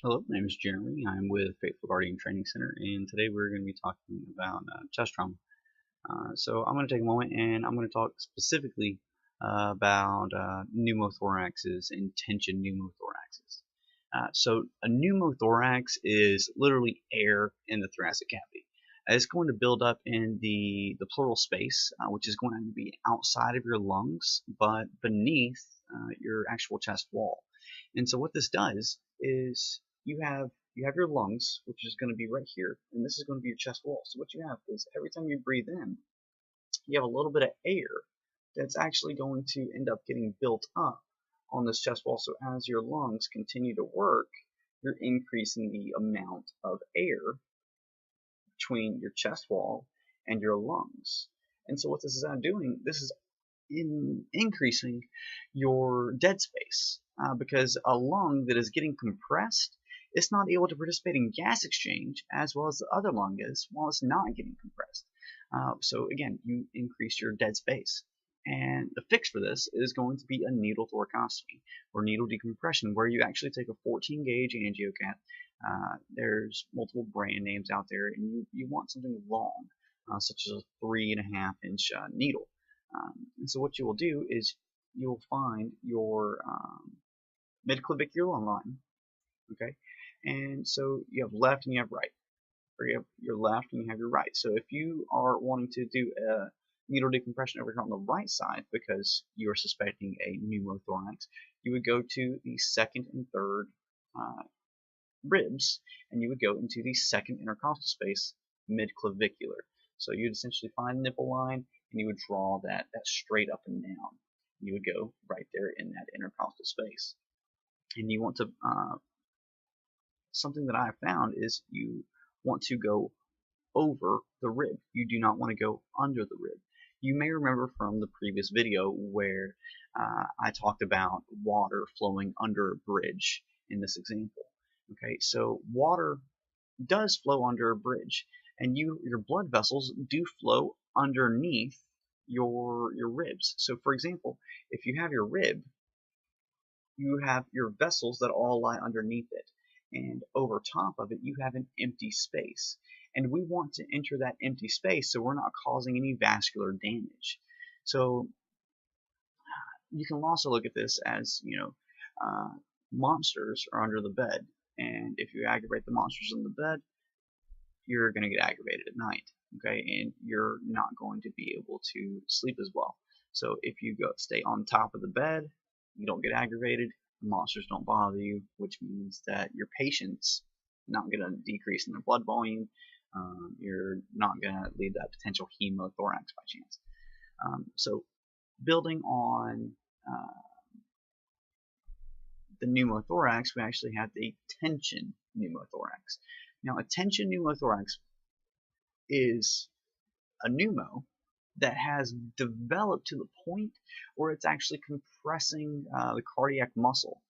Hello, my name is Jeremy. I'm with Faithful Guardian Training Center, and today we're going to be talking about chest trauma. So I'm going to take a moment and I'm going to talk specifically about pneumothoraxes and tension pneumothoraxes. So a pneumothorax is literally air in the thoracic cavity. It's going to build up in the pleural space, which is going to be outside of your lungs, but beneath your actual chest wall. And so what this does is you have your lungs, which is going to be right here, and this is going to be your chest wall. So what you have is every time you breathe in, you have a little bit of air that's actually going to end up getting built up on this chest wall. So as your lungs continue to work, you're increasing the amount of air between your chest wall and your lungs. And so what this is doing, this is increasing your dead space, because a lung that is getting compressed, it's not able to participate in gas exchange as well as the other lung is while it's not getting compressed. So again, you increase your dead space. And the fix for this is going to be a needle thoracostomy or needle decompression, where you actually take a 14 gauge angiocat. There's multiple brand names out there, and you want something long, such as a 3.5-inch needle. And so what you will do is you'll find your midclavicular line, okay? And so you have left and you have right, or you have your left and you have your right. So if you are wanting to do a needle decompression over here on the right side because you are suspecting a pneumothorax, you would go to the second and third ribs, and you would go into the second intercostal space, midclavicular. So you'd essentially find the nipple line, and you would draw that straight up and down. You would go right there in that intercostal space. And you want to, something that I have found is you want to go over the rib. You do not want to go under the rib. You may remember from the previous video where I talked about water flowing under a bridge in this example. Okay, so water does flow under a bridge, and your blood vessels do flow underneath your ribs. So for example, if you have your rib, you have your vessels that all lie underneath it, and over top of it you have an empty space, and we want to enter that empty space so we're not causing any vascular damage. So you can also look at this as, monsters are under the bed, and if you aggravate the monsters in the bed, you're going to get aggravated at night, okay, and you're not going to be able to sleep as well. So if you stay on top of the bed, you don't get aggravated, the monsters don't bother you, which means that your patient's not going to decrease in their blood volume. You're not going to lead that potential hemothorax by chance. So building on the pneumothorax, we actually have the tension pneumothorax. Now, a tension pneumothorax is a pneumo that has developed to the point where it's actually compressing the cardiac muscle.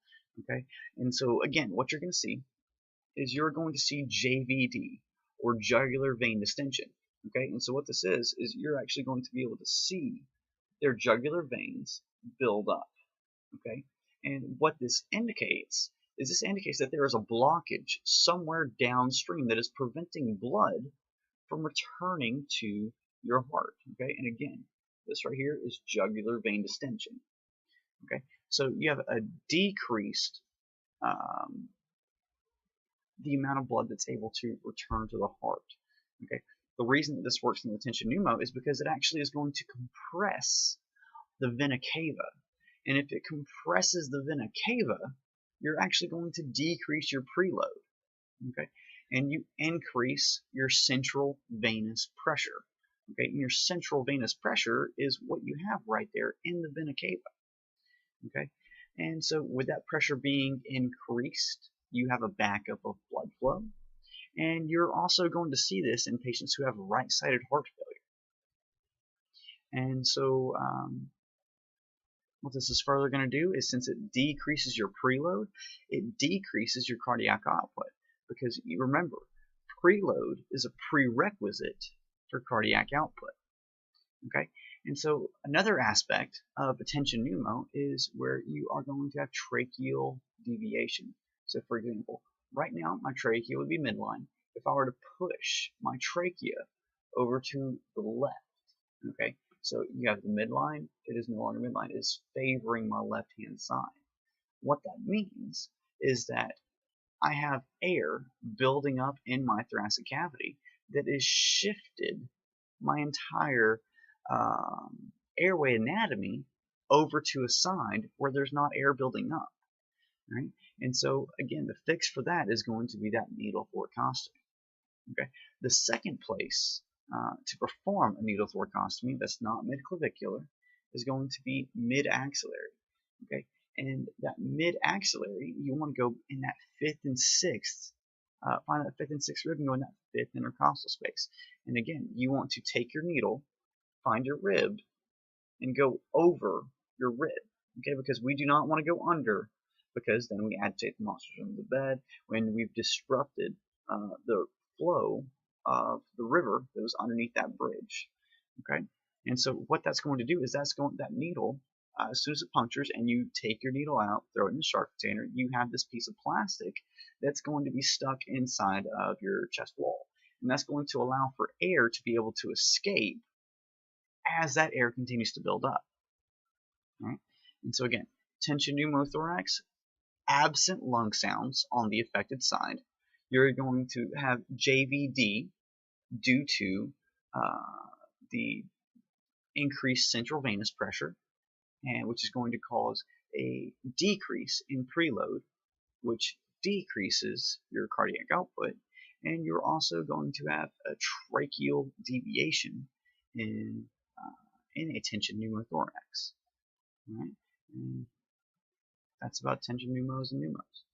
Okay, and so again, what you're going to see is you're going to see JVD, or jugular vein distension. Okay, and so what this is you're actually going to be able to see their jugular veins build up. Okay, and what this indicates is that there is a blockage somewhere downstream that is preventing blood from returning to your heart. Okay, and again, this right here is jugular vein distension. Okay, so you have a decreased the amount of blood that's able to return to the heart. Okay, the reason that this works in the tension pneumo is because it actually is going to compress the vena cava, and if it compresses the vena cava, you're actually going to decrease your preload. Okay, and you increase your central venous pressure. Okay, and your central venous pressure is what you have right there in the vena cava. Okay, and so with that pressure being increased, you have a backup of blood flow, and you're also going to see this in patients who have right-sided heart failure. And so what this is further going to do is, since it decreases your preload, it decreases your cardiac output, because you remember, preload is a prerequisite for cardiac output. Okay, and so another aspect of a tension pneumo is where you are going to have tracheal deviation. So for example, right now my trachea would be midline. If I were to push my trachea over to the left, okay, so you have the midline, it is no longer midline, it is favoring my left hand side. What that means is that I have air building up in my thoracic cavity that is shifted my entire airway anatomy over to a side where there's not air building up, right? And so again, the fix for that is going to be that needle thoracostomy. Okay. The second place to perform a needle thoracostomy that's not midclavicular is going to be mid-axillary. Okay. And that mid-axillary, you want to go in that fifth and sixth, find that fifth and sixth rib and go in that fifth intercostal space. And again, you want to take your needle, find your rib, and go over your rib. Okay, because we do not want to go under, because then we agitate the monsters under the bed when we've disrupted the flow of the river that was underneath that bridge. Okay, and so what that's going to do is that needle, as soon as it punctures and you take your needle out, throw it in the shark container, you have this piece of plastic that's going to be stuck inside of your chest wall, and that's going to allow for air to be able to escape as that air continues to build up. Right? And so again, tension pneumothorax, absent lung sounds on the affected side, you're going to have JVD due to the increased central venous pressure, and which is going to cause a decrease in preload, which decreases your cardiac output, and you're also going to have a tracheal deviation in a tension pneumothorax. Right? And that's about tension pneumos and pneumos.